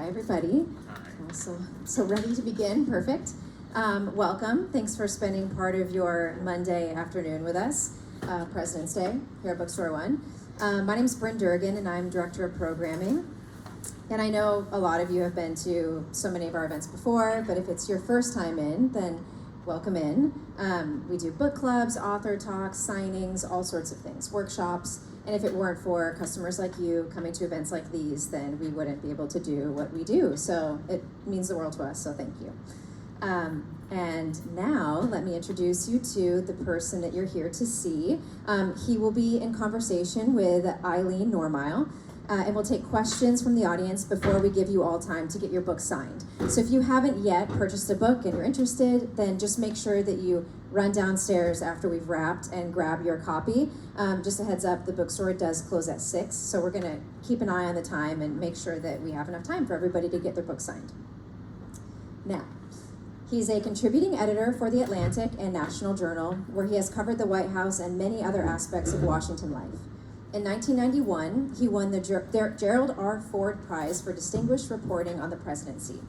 Hi, everybody. Hi. So ready to begin. Perfect. Welcome. Thanks for spending part of your Monday afternoon with us, President's Day, here at Bookstore One. My name is Bryn Durgan, and I'm Director of Programming. And I know a lot of you have been to so many of our events before, but if it's your first time in, then welcome in. We do book clubs, author talks, signings, all sorts of things, workshops. And if it weren't for customers like you coming to events like these, then we wouldn't be able to do what we do. So it means the world to us, so thank you. And now let me introduce you to the person that you're here to see. He will be in conversation with Eileen Normile, and we'll take questions from the audience before we give you all time to get your book signed. So if you haven't yet purchased a book and you're interested, then just make sure that you run downstairs after we've wrapped and grab your copy. Just a heads up, the bookstore does close at 6, so we're gonna keep an eye on the time and make sure that we have enough time for everybody to get their book signed. Now, he's a contributing editor for The Atlantic and National Journal, where he has covered the White House and many other aspects of Washington life. In 1991, he won the Gerald R. Ford Prize for Distinguished Reporting on the Presidency.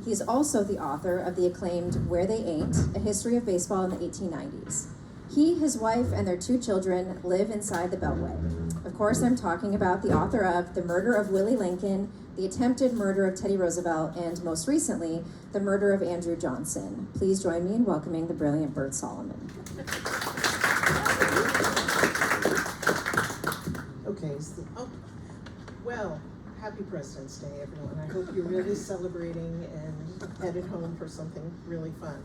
He is also the author of the acclaimed Where They Ain't, A History of Baseball in the 1890s. He, his wife, and their 2 children live inside the Beltway. Of course, I'm talking about the author of The Murder of Willie Lincoln, The Attempted Murder of Teddy Roosevelt, and most recently, The Murder of Andrew Johnson. Please join me in welcoming the brilliant Burt Solomon. Okay, well, happy President's Day, everyone. I hope you're really celebrating and headed home for something really fun.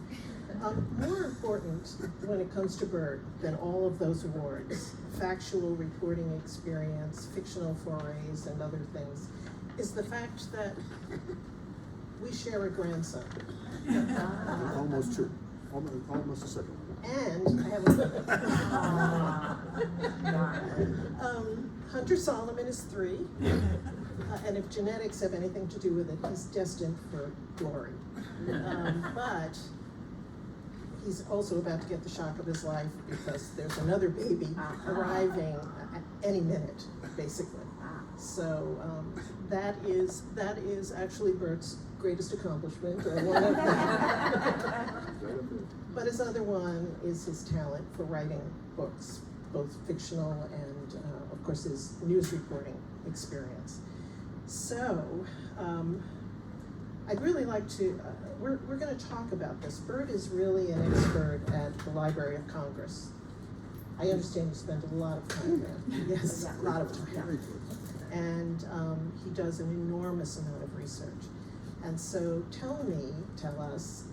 More important when it comes to Burt than all of those awards, factual reporting experience, fictional forays, and other things, is the fact that we share a grandson. Almost true. Almost a second. And I have Hunter Solomon is 3, and if genetics have anything to do with it, he's destined for glory. But he's also about to get the shock of his life because there's another baby arriving at any minute, basically. So that is actually Burt's greatest accomplishment, or one of them. But his other one is his talent for writing books, both fictional and, of course, his news reporting experience. So I'd really like to, we're going to talk about this. Burt is really an expert at the Library of Congress. I understand you spend a lot of time there. Yes, a lot of time. And he does an enormous amount of research. And so tell us,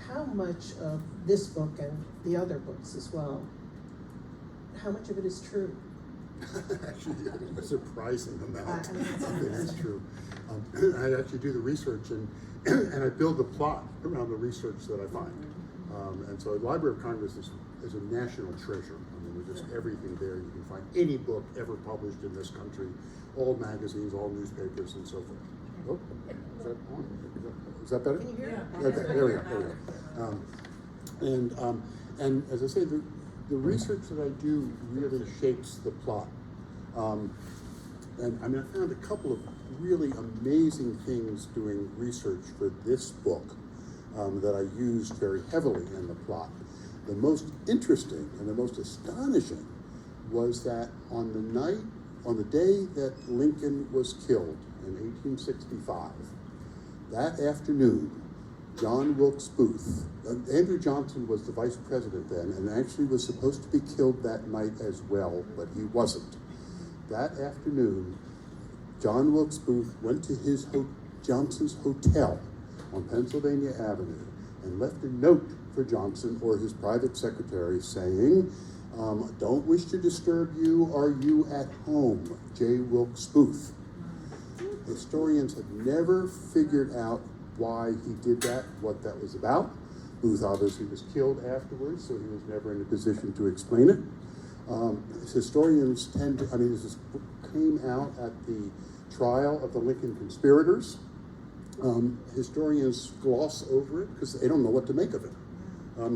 how much of this book and the other books as well, how much of it is true? Actually, a surprising amount. I mean, it's true. I actually do the research and I build the plot around the research that I find. And so the Library of Congress is a national treasure. I mean, there's just everything there. You can find any book ever published in this country, all magazines, all newspapers, and so forth. Oh, is that on? Is that better? Can you hear? Okay, there we go. And as I say, the research that I do really shapes the plot. And I mean, I found a couple of really amazing things doing research for this book that I used very heavily in the plot. The most interesting and the most astonishing was that on the day that Lincoln was killed in 1865, that afternoon, John Wilkes Booth, Andrew Johnson was the vice president then, and actually was supposed to be killed that night as well, but he wasn't. That afternoon, John Wilkes Booth went to Johnson's hotel on Pennsylvania Avenue and left a note for Johnson or his private secretary saying, "Don't wish to disturb you. Are you at home? J. Wilkes Booth." Historians have never figured out why he did that, what that was about. Booth obviously was killed afterwards, so he was never in a position to explain it. Historians tend to, this came out at the trial of the Lincoln conspirators. Historians gloss over it because they don't know what to make of it.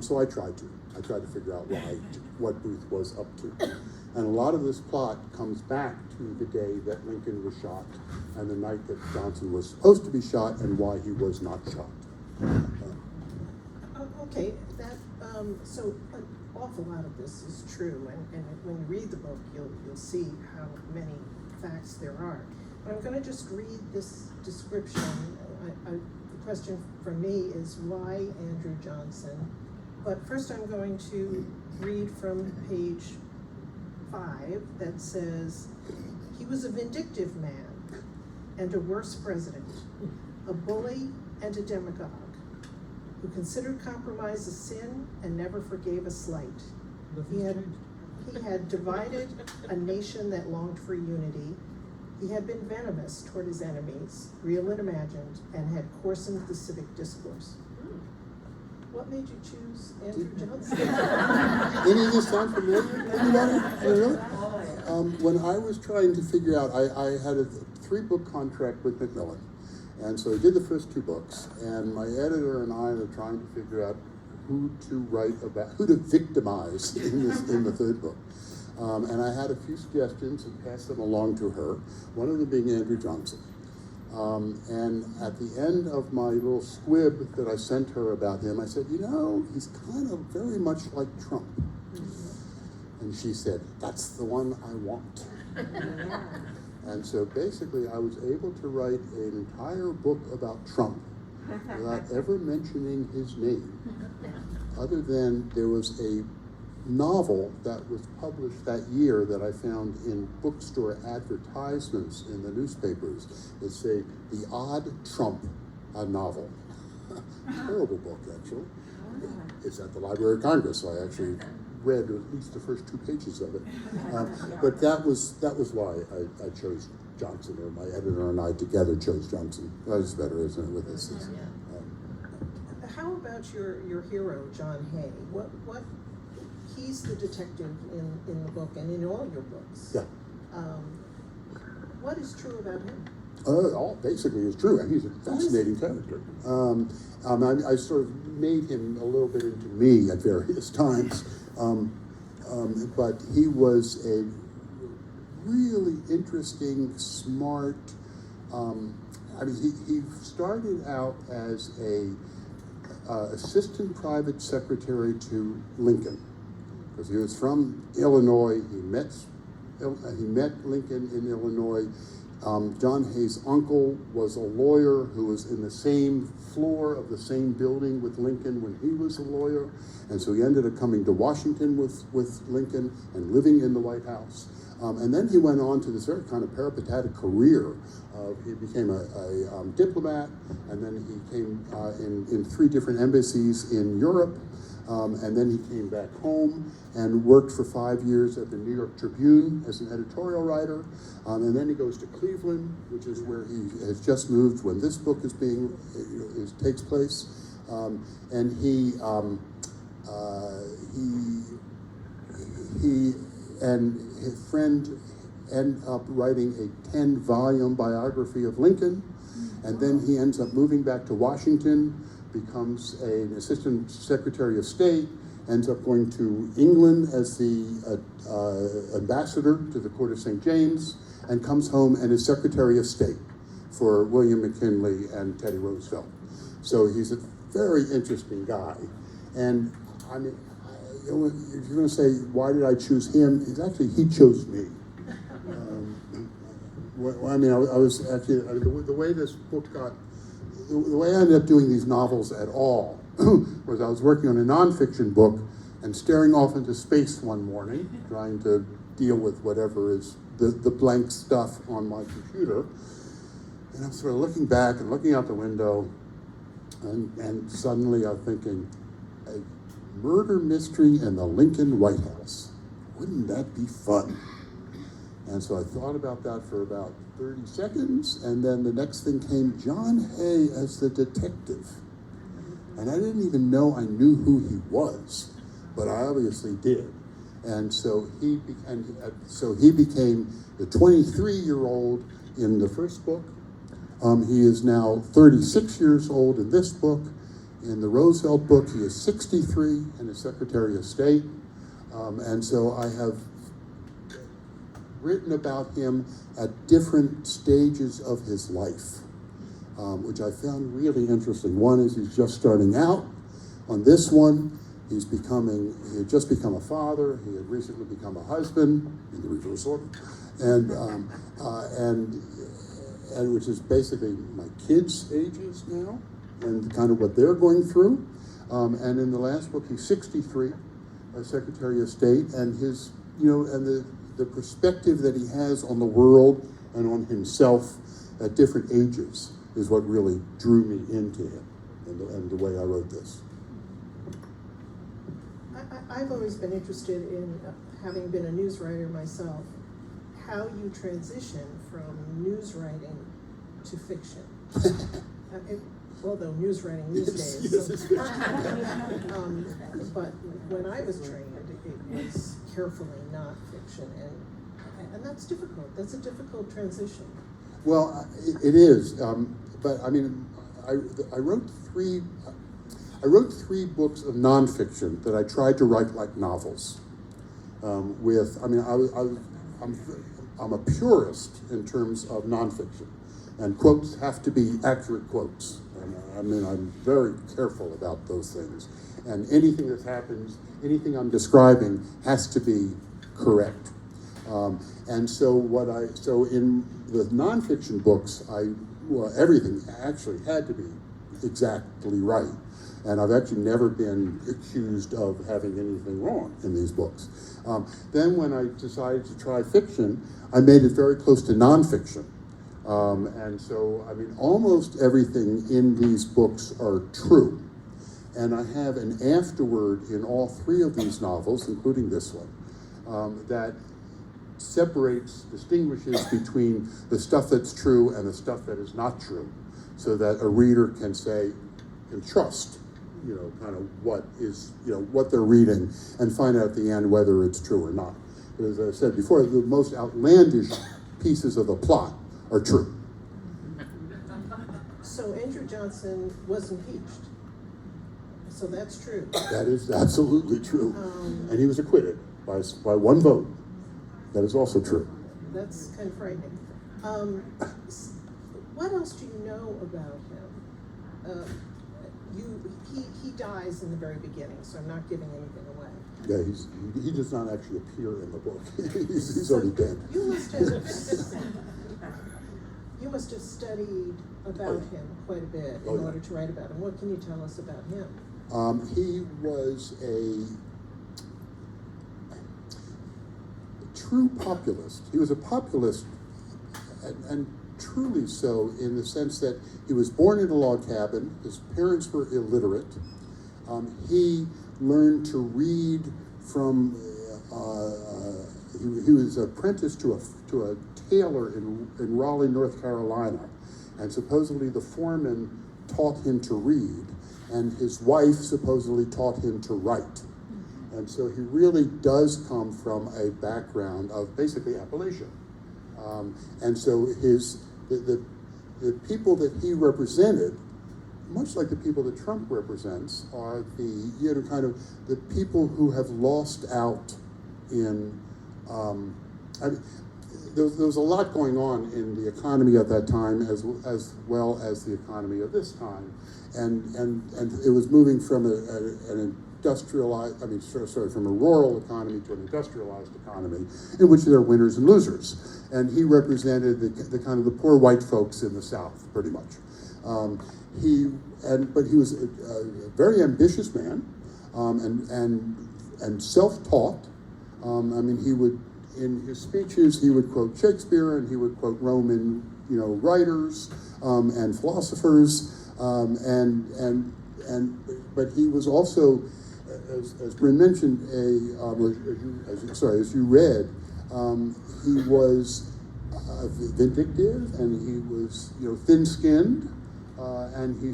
So I tried to figure out what Booth was up to. And a lot of this plot comes back to the day that Lincoln was shot and the night that Johnson was supposed to be shot and why he was not shot. Okay, that, so an awful lot of this is true, and when you read the book, you'll see how many facts there are. But I'm gonna just read this description. The question for me is why Andrew Johnson? But first I'm going to read from page 5 that says, he was a vindictive man and a worse president, a bully and a demagogue, who considered compromise a sin and never forgave a slight. He had divided a nation that longed for unity. He had been venomous toward his enemies, real and imagined, and had coarsened the civic discourse. What made you choose Andrew Johnson? Any of this sound familiar? Anybody? Really? When I was trying to figure out, I had a 3-book contract with Macmillan. And so I did the first 2 books, and my editor and I are trying to figure out who to write about, who to victimize in the 3rd book. And I had a few suggestions and passed them along to her, one of them being Andrew Johnson. And at the end of my little squib that I sent her about him, I said, you know, he's kind of very much like Trump. And she said, that's the one I want. And so basically I was able to write an entire book about Trump without ever mentioning his name, other than there was a novel that was published that year that I found in bookstore advertisements in the newspapers that say, The Odd Trump, a novel. Terrible book, actually. It's at the Library of Congress, so I actually read at least the first 2 pages of it. But that was why I chose Johnson, or my editor and I together chose Johnson. That is better, isn't it, with this? How about your hero, John Hay? What he's the detective in the book and in all your books. Yeah. What is true about him? All basically is true, and he's a fascinating character. I sort of made him a little bit into me at various times, but he was a really interesting, smart. He started out as a assistant private secretary to Lincoln, because he was from Illinois. He met Lincoln in Illinois. John Hay's uncle was a lawyer who was in the same floor of the same building with Lincoln when he was a lawyer, and so he ended up coming to Washington with Lincoln and living in the White House. And then he went on to this very kind of peripatetic career. He became a diplomat, and then he came in 3 different embassies in Europe. And then he came back home and worked for 5 years at the New York Tribune as an editorial writer. And then he goes to Cleveland, which is where he has just moved when this book takes place. And he and his friend end up writing a 10-volume biography of Lincoln. And then he ends up moving back to Washington, becomes an assistant secretary of state, ends up going to England as the ambassador to the court of St. James, and comes home and is secretary of state for William McKinley and Teddy Roosevelt. So he's a very interesting guy. And I mean, if you're going to say, why did I choose him? He chose me. I was actually, the way this book got, the way I ended up doing these novels at all was I was working on a nonfiction book and staring off into space one morning, trying to deal with whatever is the blank stuff on my computer. And I'm sort of looking back and looking out the window, and suddenly I'm thinking, a murder mystery in the Lincoln White House. Wouldn't that be fun? And so I thought about that for about 30 seconds, and then the next thing came, John Hay as the detective. And I didn't even know I knew who he was, but I obviously did. And so he became the 23-year-old in the first book. He is now 36 years old in this book. In the Roosevelt book, he is 63 and is Secretary of State. And so I have written about him at different stages of his life, which I found really interesting. One is he's just starting out. On this one, he had just become a father. He had recently become a husband, in the reverse order, and which is basically my kids' ages now, and kind of what they're going through. And in the last book, he's 63, Secretary of State, and his, and the perspective that he has on the world and on himself at different ages is what really drew me into him and the way I wrote this. I've always been interested in, having been a news writer myself, how you transition from news writing to fiction. Although news writing these days. But when I was trained, it was carefully not fiction, and that's difficult. That's a difficult transition. Well, it is, but I mean, I wrote three books of nonfiction that I tried to write like novels. I'm a purist in terms of nonfiction, and quotes have to be accurate quotes. And I'm very careful about those things. And anything that happens, anything I'm describing has to be correct. And so in the nonfiction books, everything actually had to be exactly right. And I've actually never been accused of having anything wrong in these books. Then when I decided to try fiction, I made it very close to nonfiction. And so, I mean, almost everything in these books are true. And I have an afterword in all three of these novels, including this one, that distinguishes between the stuff that's true and the stuff that is not true, so that a reader can trust, kind of what is, what they're reading, and find out at the end whether it's true or not. But as I said before, the most outlandish pieces of the plot are true. So Andrew Johnson was impeached. So that's true. That is absolutely true. And he was acquitted by one vote. That is also true. That's kind of frightening. What else do you know about him? He dies in the very beginning, so I'm not giving anything away. Yeah, he does not actually appear in the book. he's already dead. You must have studied about him quite a bit in order to write about him. What can you tell us about him? He was a true populist. He was a populist, and truly so, in the sense that he was born in a log cabin. His parents were illiterate. He learned to read from. He was apprenticed to a tailor in Raleigh, North Carolina, and supposedly the foreman taught him to read, and his wife supposedly taught him to write. And so he really does come from a background of basically Appalachian. And so the people that he represented, much like the people that Trump represents, are the kind of the people who have lost out in. There was a lot going on in the economy at that time, as well as the economy of this time, and it was moving from an industrialized, from a rural economy to an industrialized economy, in which there are winners and losers. And he represented the kind of the poor white folks in the South, pretty much. But he was a very ambitious man, and self-taught. He would, in his speeches, he would quote Shakespeare, and he would quote Roman, writers and philosophers, but he was also, as Bryn mentioned, as you read, he was vindictive, and he was, thin-skinned, and he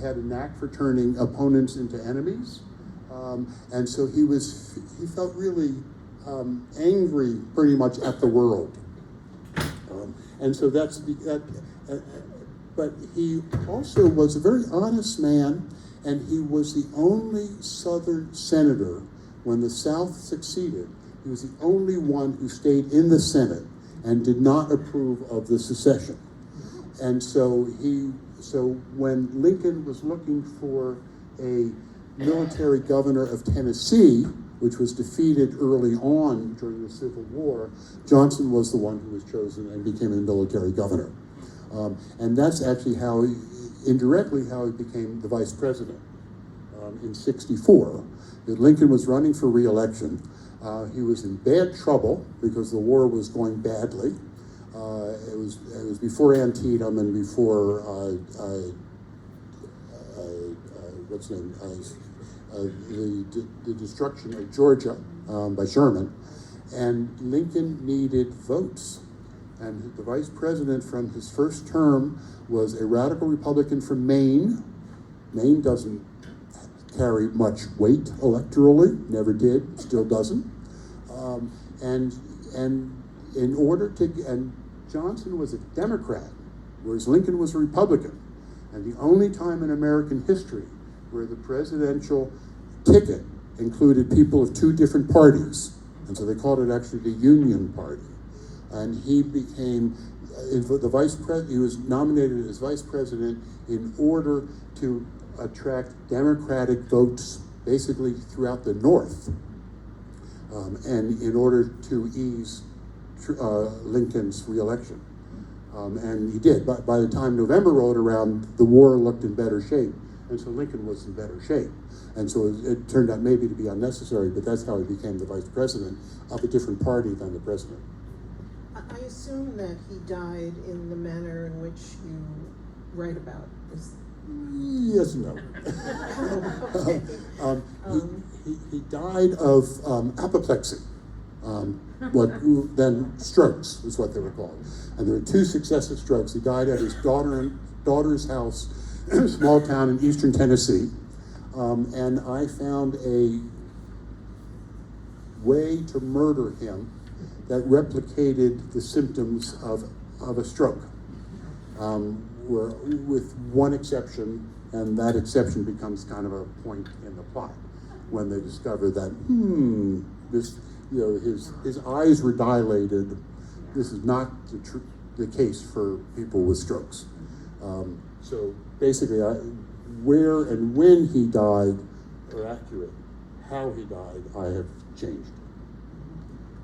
had a knack for turning opponents into enemies, and so he felt really angry, pretty much, at the world, and so but he also was a very honest man, and he was the only Southern senator when the South seceded He was the only one who stayed in the Senate and did not approve of the secession. And so when Lincoln was looking for a military governor of Tennessee, which was defeated early on during the Civil War, Johnson was the one who was chosen and became a military governor. And that's actually indirectly how he became the vice president in '64. Lincoln was running for re-election. He was in bad trouble because the war was going badly. It was before Antietam and before what's the name? The destruction of Georgia by Sherman, and Lincoln needed votes. And the vice president from his first term was a radical Republican from Maine. Maine doesn't carry much weight electorally, never did, still doesn't. And Johnson was a Democrat, whereas Lincoln was a Republican. And the only time in American history where the presidential ticket included people of two different parties. And so they called it actually the Union Party. And he became he was nominated as vice president in order to attract Democratic votes basically throughout the North, and in order to ease Lincoln's reelection. And he did. But by the time November rolled around, the war looked in better shape, and so Lincoln was in better shape. And so it turned out maybe to be unnecessary, but that's how he became the vice president of a different party than the president. I assume that he died in the manner in which you write about. Yes and no. Okay. He died of apoplexy, then strokes is what they were called. And there were two successive strokes. He died at his daughter's house in a small town in eastern Tennessee. And I found a way to murder him that replicated the symptoms of a stroke, with one exception, and that exception becomes kind of a point in the plot when they discover that his eyes were dilated. This is not the case for people with strokes. So basically, where and when he died are accurate. How he died, I have changed.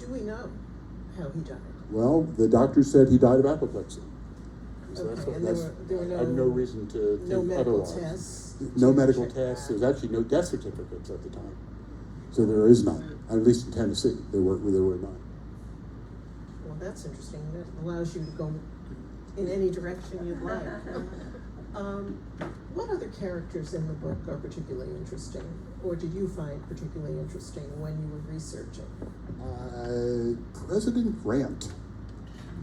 Do we know how he died? Well, the doctor said he died of apoplexy. So Okay, and there were I have no reason to no think medical otherwise. tests. No medical tests. There's actually no death certificates at the time. So there is none. At least in Tennessee, there were none. Well, that's interesting. That allows you to go in any direction you'd like. What other characters in the book are particularly interesting, or did you find particularly interesting when you were researching? President Grant,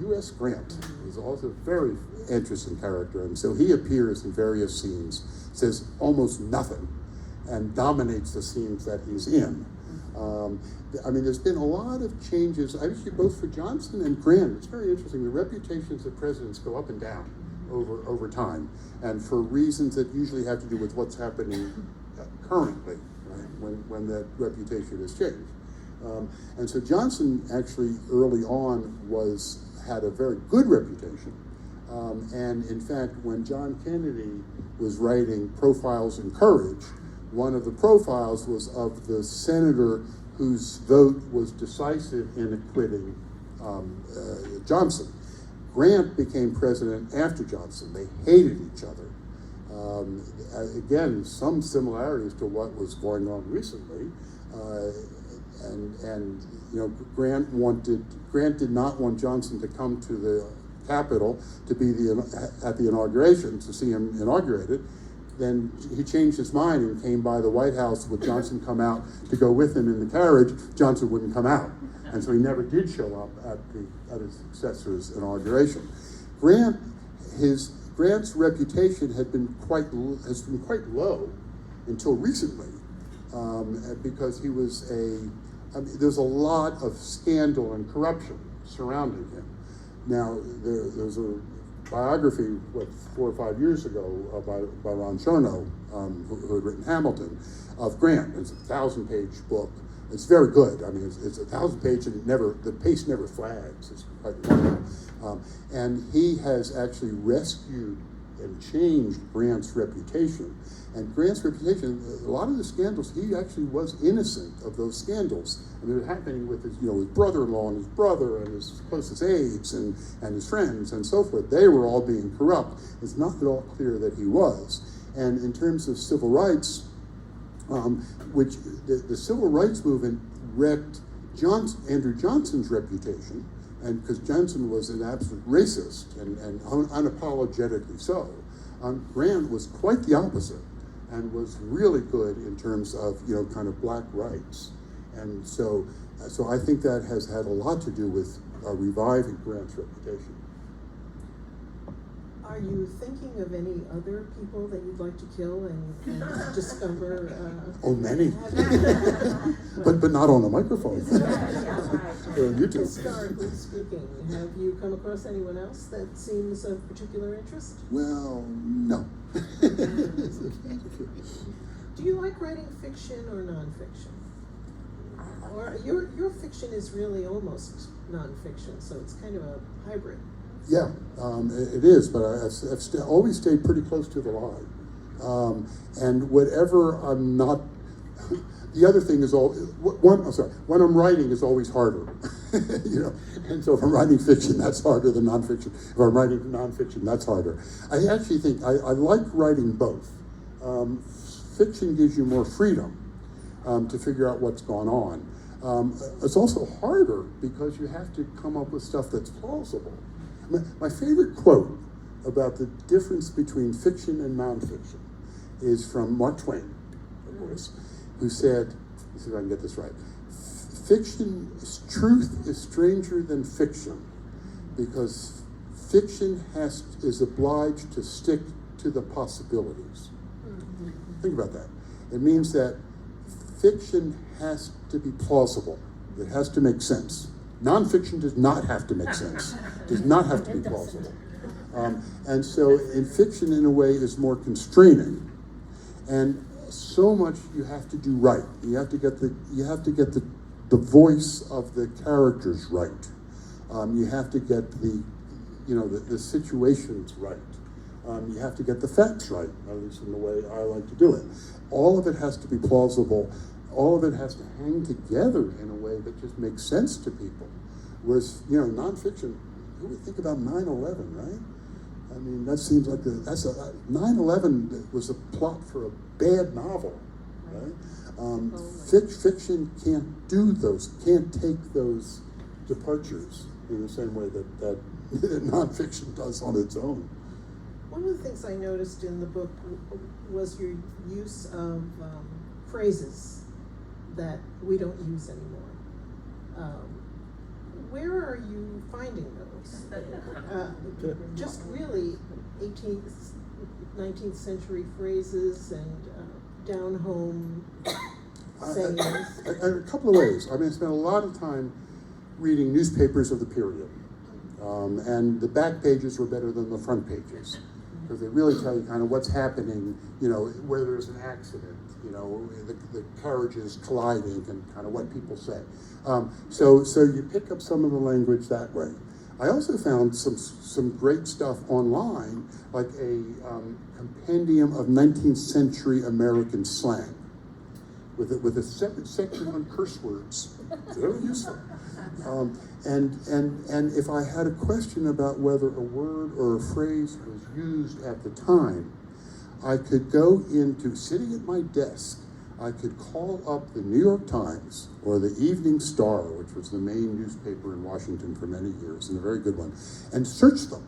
U.S. Grant, is also a very interesting character, and so he appears in various scenes, says almost nothing, and dominates the scenes that he's in. There's been a lot of changes, actually both for Johnson and Grant. It's very interesting. The reputations of presidents go up and down over time, and for reasons that usually have to do with what's happening currently, right, when that reputation has changed. And so Johnson actually early on had a very good reputation. And in fact, when John Kennedy was writing Profiles in Courage, one of the profiles was of the senator whose vote was decisive in acquitting Johnson. Grant became president after Johnson. They hated each other. Again, some similarities to what was going on recently. Grant did not want Johnson to come to the Capitol to be at the inauguration, to see him inaugurated. Then he changed his mind and came by the White House with Johnson come out to go with him in the carriage. Johnson wouldn't come out, and so he never did show up at his successor's inauguration. Grant's reputation has been quite low until recently, because he was there's a lot of scandal and corruption surrounding him. Now, there's a biography, 4 or 5 years ago, by Ron Chernow, who had written Hamilton, of Grant. It's a 1,000-page book It's very good. I mean, it's 1,000 pages, and the pace never flags. It's quite wonderful. And he has actually rescued and changed Grant's reputation. And Grant's reputation, a lot of the scandals, he actually was innocent of those scandals. And they were happening with his, his brother-in-law and his brother and his closest aides and his friends and so forth. They were all being corrupt. It's not at all clear that he was. And in terms of civil rights, which the civil rights movement wrecked Andrew Johnson's reputation, and because Johnson was an absolute racist and unapologetically so. Grant was quite the opposite, and was really good in terms of kind of black rights, and so I think that has had a lot to do with reviving Grant's reputation. Are you thinking of any other people that you'd like to kill and discover? Oh, many, but not on a microphone. Or on YouTube. Historically speaking, have you come across anyone else that seems of particular interest? Well, no. Do you like writing fiction or nonfiction? Or your fiction is really almost nonfiction, so it's kind of a hybrid. Yeah, it is, but I've always stayed pretty close to the line. And whatever I'm not, the other thing is when I'm writing is always harder, And so if I'm writing fiction, that's harder than nonfiction. If I'm writing nonfiction, that's harder. I actually think I like writing both. Fiction gives you more freedom to figure out what's going on. It's also harder because you have to come up with stuff that's plausible. My favorite quote about the difference between fiction and nonfiction is from Mark Twain, of course, who said, let's see if I can get this right, truth is stranger than fiction because fiction is obliged to stick to the possibilities. Think about that. It means that fiction has to be plausible. It has to make sense. Nonfiction does not have to make sense, does not have to be plausible. And so in fiction, in a way, is more constraining. And so much you have to do right. You have to get the voice of the characters right. You have to get the situations right. You have to get the facts right, at least in the way I like to do it. All of it has to be plausible. All of it has to hang together in a way that just makes sense to people. Whereas, nonfiction, who would think about 9/11, right? I mean, that seems like 9/11 was a plot for a bad novel, right? Fiction can't take those departures in the same way that nonfiction does on its own. One of the things I noticed in the book was your use of phrases that we don't use anymore. Where are you finding those? Just really 18th, 19th century phrases and down-home sayings. A couple of ways. I mean, I spent a lot of time reading newspapers of the period. And the back pages were better than the front pages. Because they really tell you kind of what's happening, where there's an accident, the carriages colliding and kind of what people say. So you pick up some of the language that way. I also found some great stuff online, like a compendium of 19th century American slang with a separate section on curse words. Very useful. And if I had a question about whether a word or a phrase was used at the time, I could go into, sitting at my desk, I could call up the New York Times or the Evening Star, which was the main newspaper in Washington for many years, and a very good one, and search them,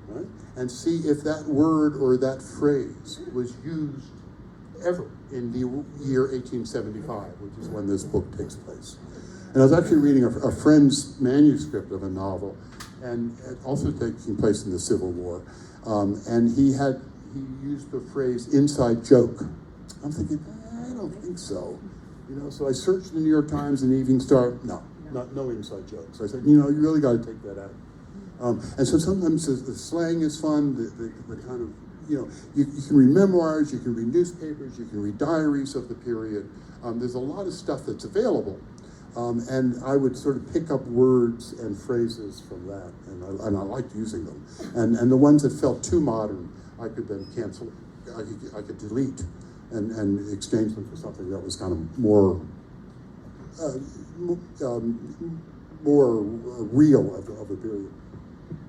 right? And see if that word or that phrase was used ever in the year 1875, which is when this book takes place. And I was actually reading a friend's manuscript of a novel, and it also taking place in the Civil War. And he used the phrase "inside joke." I'm thinking, I don't think so. So I searched the New York Times and Evening Star. No inside jokes. So I said, you really got to take that out. And so sometimes the slang is fun, the kind of you can read memoirs, you can read newspapers, you can read diaries of the period. There's a lot of stuff that's available. And I would sort of pick up words and phrases from that, and I liked using them. And the ones that felt too modern, I could then cancel. I could delete and exchange them for something that was kind of more real of a period.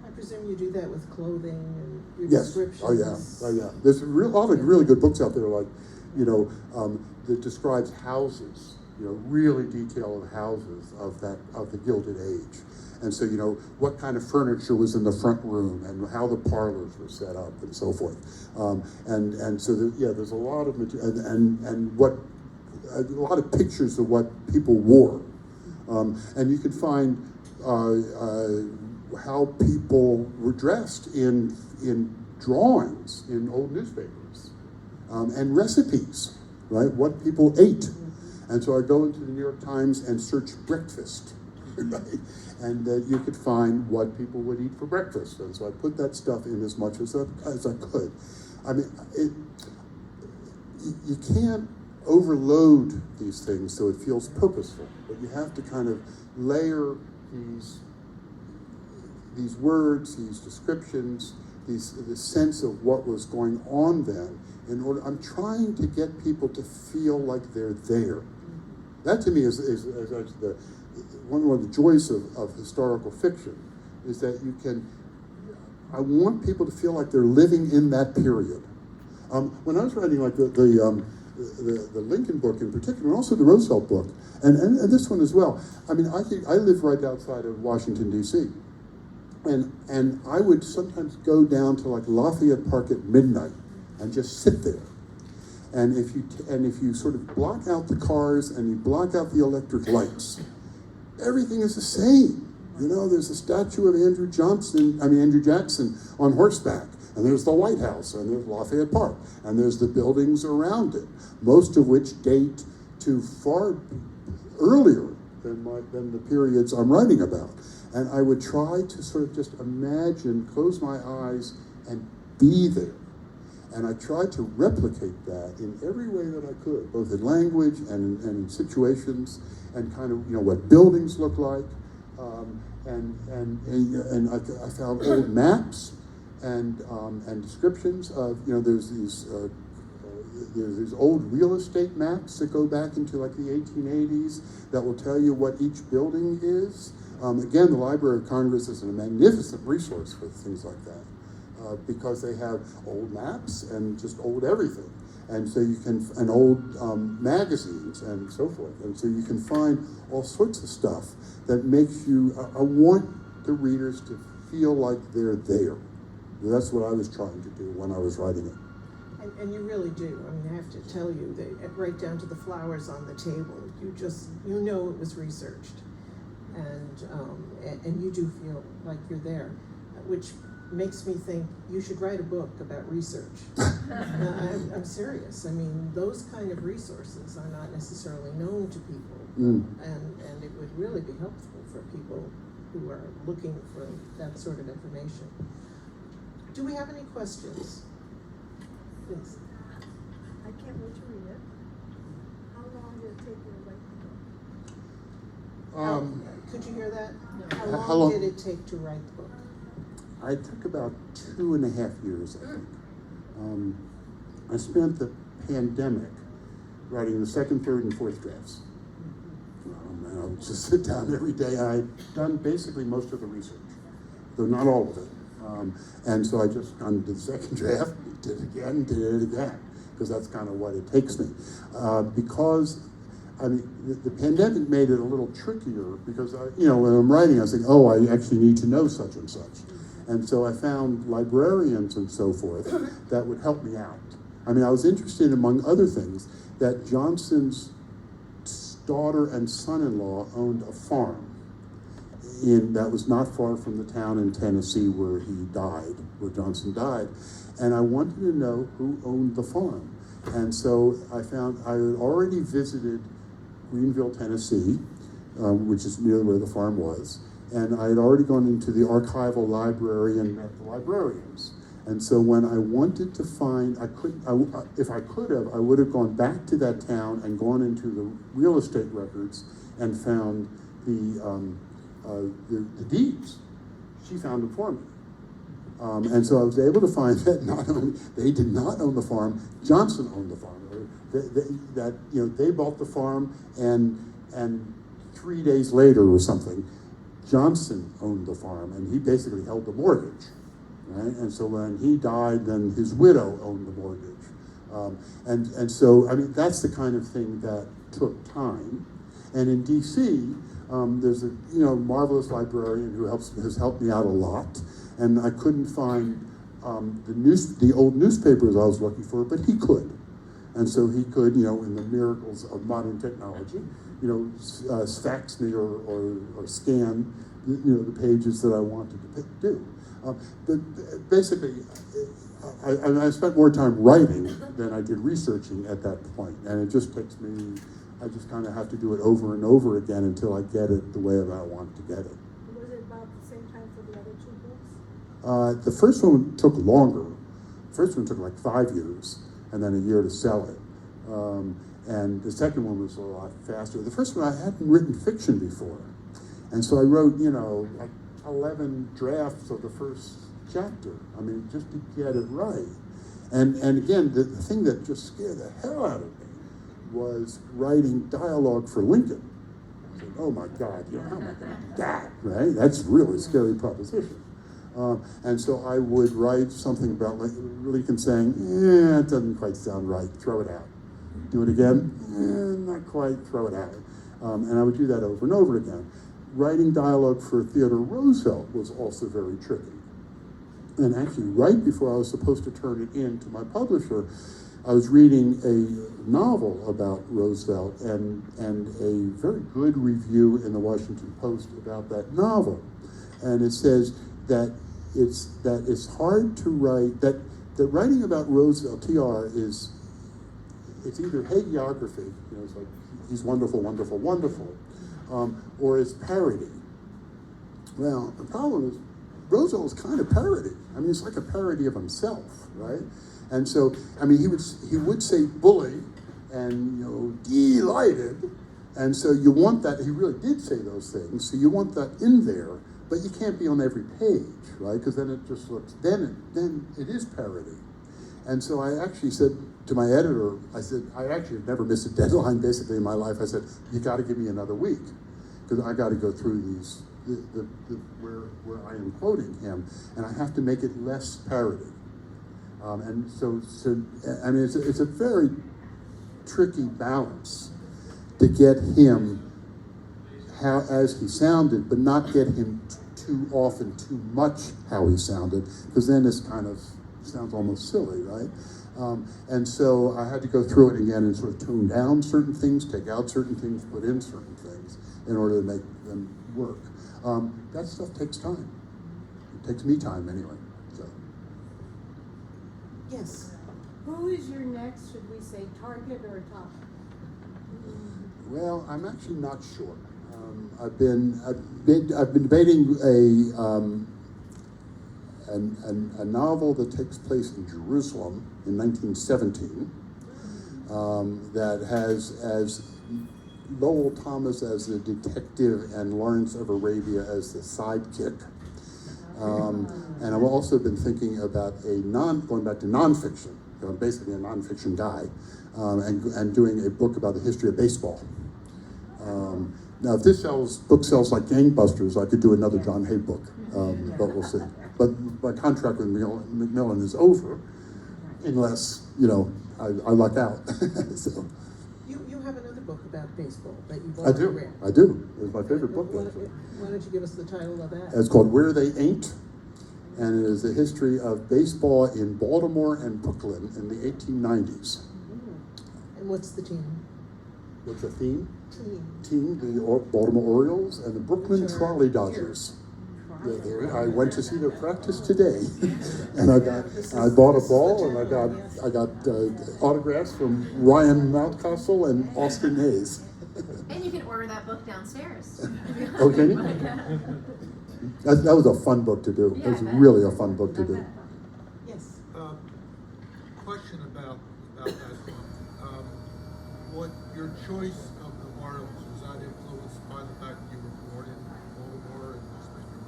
I presume you do that with clothing and your Yes. descriptions. Oh yeah. There's a lot of really good books out there, like that describes houses. Really detailed houses of the Gilded Age, and so what kind of furniture was in the front room and how the parlors were set up and so forth, and so there's a lot of material and a lot of pictures of what people wore, and you can find how people were dressed in drawings in old newspapers, and recipes, right? What people ate. And so I go into the New York Times and search breakfast, right? And you could find what people would eat for breakfast. And so I put that stuff in as much as I could. I mean, you can't overload these things so it feels purposeful, but you have to kind of layer these words, these descriptions, the sense of what was going on then. I'm trying to get people to feel like they're there. That to me is actually one of the joys of historical fiction, is that I want people to feel like they're living in that period. When I was writing like the Lincoln book in particular, and also the Roosevelt book, and this one as well, I mean, I live right outside of Washington, D.C., and I would sometimes go down to like Lafayette Park at midnight and just sit there. And if you sort of block out the cars and you block out the electric lights, everything is the same. There's a statue of Andrew Jackson on horseback, and there's the White House, and there's Lafayette Park, and there's the buildings around it, most of which date to far earlier than the periods I'm writing about. And I would try to sort of just imagine, close my eyes, and be there. And I tried to replicate that in every way that I could, both in language and in situations, and kind of what buildings look like, and I found old maps and descriptions of there's these old real estate maps that go back into like the 1880s that will tell you what each building is. Again, the Library of Congress is a magnificent resource for things like that. Because they have old maps and just old everything, and so and old magazines and so forth, and so you can find all sorts of stuff that makes you. I want the readers to feel like they're there. That's what I was trying to do when I was writing it. And you really do. I mean, I have to tell you, right down to the flowers on the table, you know it was researched, and you do feel like you're there, which makes me think you should write a book about research. I'm serious. I mean, those kind of resources are not necessarily known to people, and it would really be helpful for people who are looking for that sort of information. Do we have any questions? Please. I can't wait to read it. How long did it take you to write the book? Could you hear that? No. How long did it take to write the book? It took about 2.5 years, I think. I spent the pandemic writing the second, third, and fourth drafts. And I would just sit down every day. I'd done basically most of the research, though not all of it. And so I just kind of did the second draft, did it again, because that's kind of what it takes me. Because the pandemic made it a little trickier because, when I'm writing, I was thinking, I actually need to know such and such. And so I found librarians and so forth that would help me out. I was interested, among other things, that Johnson's daughter and son-in-law owned a farm that was not far from the town in Tennessee where Johnson died. And I wanted to know who owned the farm. And so I found I had already visited Greenville, Tennessee, which is near where the farm was. And I had already gone into the archival library and met the librarians. And so when I wanted to find, if I could have, I would have gone back to that town and gone into the real estate records and found the deeds. She found them for me. And so I was able to find that not only they did not own the farm, Johnson owned the farm. They bought the farm, and 3 days later or something, Johnson owned the farm, and he basically held the mortgage, right? And so when he died, then his widow owned the mortgage, and so I mean that's the kind of thing that took time. And in D.C., there's a marvelous librarian who has helped me out a lot, and I couldn't find the old newspapers I was looking for, but he could. And so he could, in the miracles of modern technology, fax me or scan, the pages that I wanted to do. But basically, I spent more time writing than I did researching at that point, and it just takes me. I just kind of have to do it over and over again until I get it the way that I want to get it. Was it about the same time for the other two books? The first one took longer. The first one took like 5 years, and then a year to sell it. And the second one was a lot faster. The first one, I hadn't written fiction before. And so I wrote, like 11 drafts of the first chapter. I mean, just to get it right. And again, the thing that just scared the hell out of me was writing dialogue for Lincoln. I said, oh my God, how am I going to do that, right? That's really a scary proposition. And so I would write something about Lincoln saying, it doesn't quite sound right, throw it out. Do it again, not quite, throw it out. And I would do that over and over again. Writing dialogue for Theodore Roosevelt was also very tricky. And actually, right before I was supposed to turn it in to my publisher, I was reading a novel about Roosevelt and a very good review in the Washington Post about that novel. And it says that it's hard to write, that writing about Roosevelt, TR, it's either hagiography, it's like he's wonderful, wonderful, wonderful, or it's parody. Well, the problem is Roosevelt is kind of parody. I mean, it's like a parody of himself, right? And so, I mean, he would say bully and, delighted. And so you want that, he really did say those things, so you want that in there, but you can't be on every page, right? Because then it just looks, then it is parody. And so I actually said to my editor, I said, I actually have never missed a deadline basically in my life. I said, you got to give me another week, because I got to go through these, where I am quoting him, and I have to make it less parody. And so I mean, it's a very tricky balance to get him as he sounded, but not get him too often too much how he sounded, because then this kind of sounds almost silly, right? And so I had to go through it again and sort of tune down certain things, take out certain things, put in certain things in order to make them work. That stuff takes time. It takes me time anyway. So. Yes. Who is your next, should we say, target or top? Well, I'm actually not sure. I've been debating a novel that takes place in Jerusalem in 1917 that has as Lowell Thomas as the detective and Lawrence of Arabia as the sidekick. And I've also been thinking about going back to nonfiction. I'm basically a nonfiction guy, and doing a book about the history of baseball. Now, if this book sells like gangbusters, I could do another John Hay book, but we'll see. But my contract with Macmillan is over, unless I luck out. So. You have another book about baseball that you've I already do. read. I do. It's my favorite book. Why don't you give us the title of that? It's called Where They Ain't, and it is the history of baseball in Baltimore and Brooklyn in the 1890s. And what's the team? What's the theme? Team. The Baltimore Orioles and the Brooklyn Trolley Dodgers. I went to see their practice today, and I bought a ball, and I got autographs from Ryan Mountcastle and Austin Hayes. And you can order that book downstairs. Oh, can you? That was a fun book to do. It was really a fun book to do. Yes. question about that book. What your choice of the Orioles, was that influenced by the fact that you were born in Baltimore and you spent your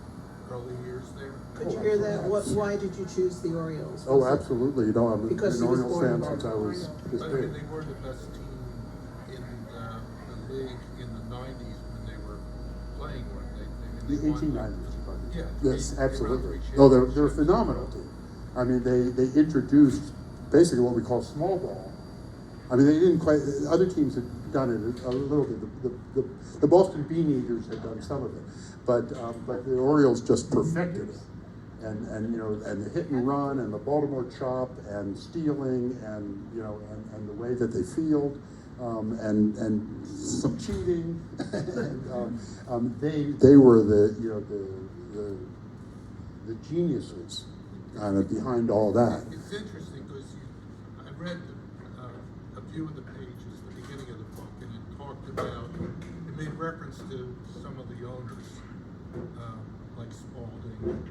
early years there? Could you hear that? Why did you choose the Orioles? Oh, Was it- absolutely. You know, I'm Because an he was Orioles born in fan since I was this I mean, big. they were the best team in the league in the 90s when they were playing, weren't they? The They won, 1890s. Yeah. Yes, they won absolutely. 3 Oh, they're a championships. phenomenal team. I mean, they introduced basically what we call small ball. I mean, they didn't quite. Other teams had done it a little bit. The Boston Bean Eaters had done some of it, but the Orioles just perfected it. And you know, and the hit and run, and the Baltimore chop, and stealing, and you know, and the way that they field, and some cheating. And, they were the geniuses kind of behind all that. It's interesting because I read a few of the pages, the beginning of the book, and it talked about, it made reference to some of the owners, like Spalding,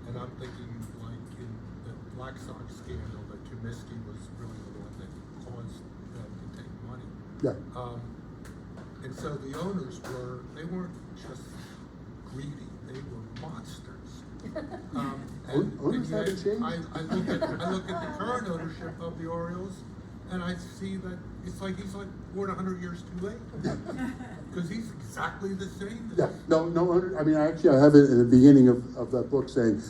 and I'm thinking like in the Black Sox scandal that Comiskey was really the one that caused them to take money. Yeah. And so the owners they weren't just greedy, they were monsters. Owners yet haven't changed. I look at the current ownership of the Orioles, and I see that he's like born 100 years too late. Because he's exactly the same. Yeah, no. I mean, actually, I have it in the beginning of that book saying,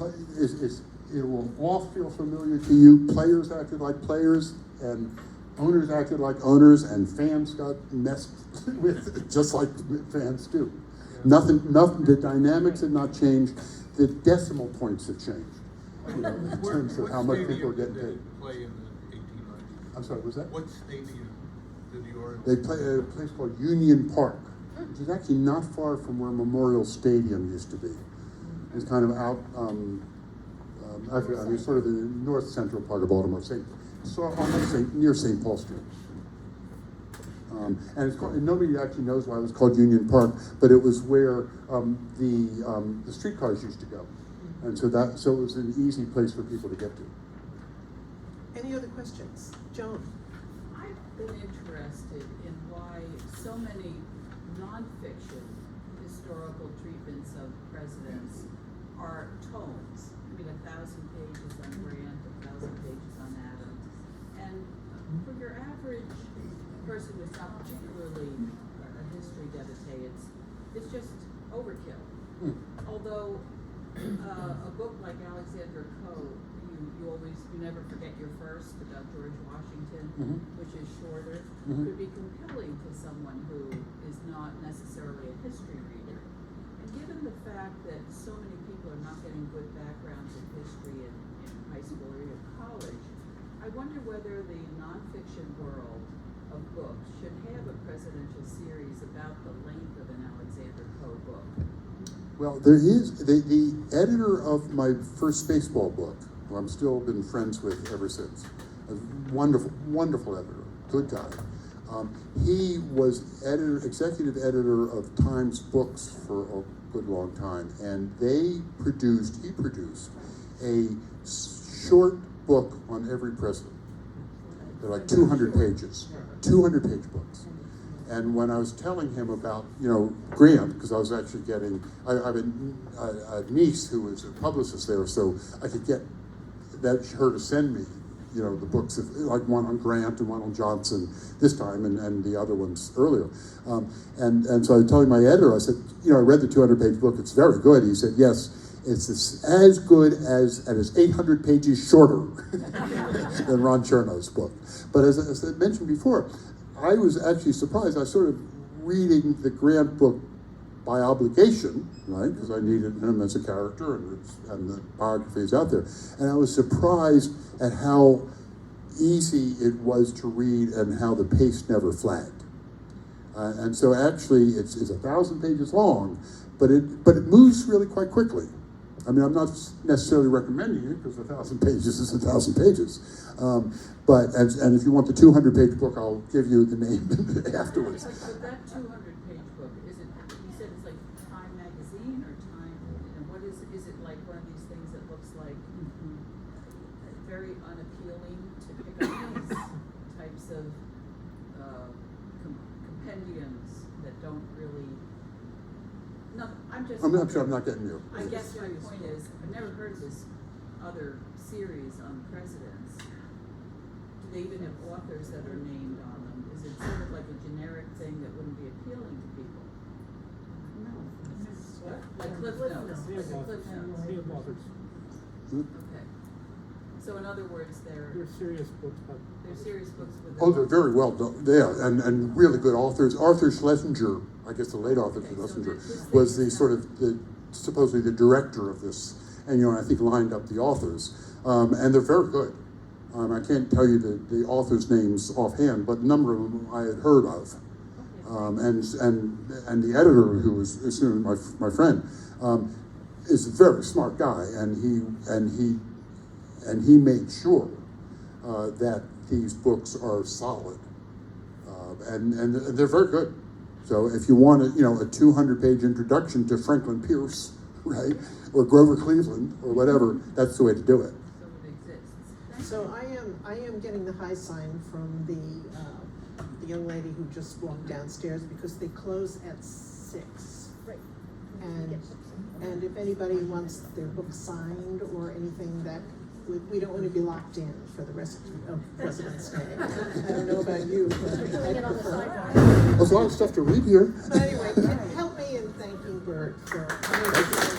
it will all feel familiar to you. Players acted like players, and owners acted like owners, and fans got messed with just like fans do. Yeah. Nothing. The dynamics had not changed. The decimal points have changed. You know, in terms of how much people are getting paid. Play in the 1890s? I'm sorry, was that? What stadium did the Orioles They play at a place called Union Park, which is actually not far from where Memorial Stadium used to be. It's kind of out, I forgot, it's sort of the north central part of Baltimore, near St. Paul Street. And it's called, and nobody actually knows why it was called Union Park, but it was where the streetcars used to go, and so it was an easy place for people to get to. Any other questions? Joan? I've been interested in why so many nonfiction historical treatments of presidents are tomes. I mean, 1,000 pages on Grant, 1,000 pages on Adams. And for your average person who's not particularly a history devotee, it's just overkill. Although a book like Alexander Coe, you never forget your first about George Washington, which is shorter, could be compelling to someone who is not necessarily a history reader. And given the fact that so many people are not getting good backgrounds in history in high school or even college, I wonder whether the nonfiction world of books should have a presidential series about the length of an Alexander Coe book. Well, there is the editor of my first baseball book, who I'm still been friends with ever since. A wonderful editor, good guy. He was executive editor of Times Books for a good long time, and he produced a short book on every president. They're like 200 pages, 200-page books. And when I was telling him about, Grant, because I was actually I have a niece who was a publicist there, so I could get her to send me, the books, like one on Grant and one on Johnson this time, and the other ones earlier. And so I was telling my editor, I said, I read the 200-page book, it's very good. He said, yes, it's as good as, and it's 800 pages shorter than Ron Chernow's book. But as I mentioned before, I was actually surprised. I started reading the Grant book by obligation, right? Because I needed him as a character, and the biography is out there. And I was surprised at how easy it was to read and how the pace never flagged. And so actually, it's 1,000 pages long, but it moves really quite quickly. I mean, I'm not necessarily recommending it because 1,000 pages is 1,000 pages. But if you want the 200-page book, I'll give you the name afterwards. But that 200-page book, is it? You said it's like Time magazine or Time. What is it? Is it like one of these things that looks like very unappealing? Eileen to pick up these types of compendiums that don't really, no, I'm just. I'm not getting you. I guess my point is, I've never heard of this other series on presidents. Do they even have authors that are named on them? Is it sort of like a generic thing that wouldn't be appealing to people? Like Cliff Notes, like a Cliff Notes. Okay. So in other words, they're serious books, but serious books with. Oh, they're very well done. Yeah, and really good authors. Arthur Schlesinger, I guess the late Arthur Okay, so Schlesinger, this was thing the is sort not- of the supposedly the director of this, and I think lined up the authors, and they're very good. I can't tell you the authors' names offhand, but a number of them I had heard of. And the editor, who is my friend, is a very smart guy, and he made sure that these books are solid, and they're very good. So if you want a 200-page introduction to Franklin Pierce, right, or Grover Cleveland, or whatever, that's the way to do it. So it exists. Thank So you. I am getting the high sign from the young lady who just walked downstairs because they close at 6. Right. And if anybody wants their book signed or anything, that we don't want to be locked in for the rest of President's Day. I don't know about you, but I prefer. There's a lot of stuff to read here. But anyway, help me in thanking Burt for coming.